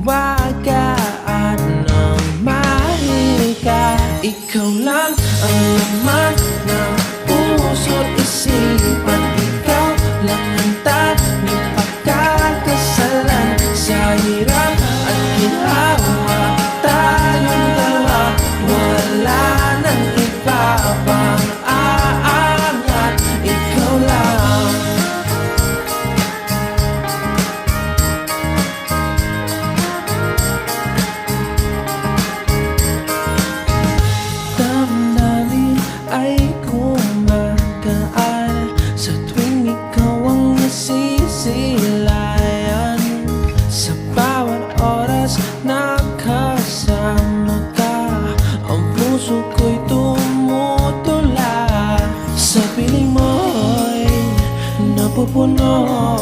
hiwagaan ng mahilig ka. Ikaw lang ang laman ng puso't isipan. Ikaw lang ang tanging pagkakasalan. Sa hirap at ginhawa, tayong dalawa, wala nang iba pang aangat. Ikaw lang. Damdamin ay kumagaan sa tuwing ikaw ang nasisilayan. Sa bawat oras na kasama ka, ang puso ko'y tumutula. Sa piling mo'y napupuno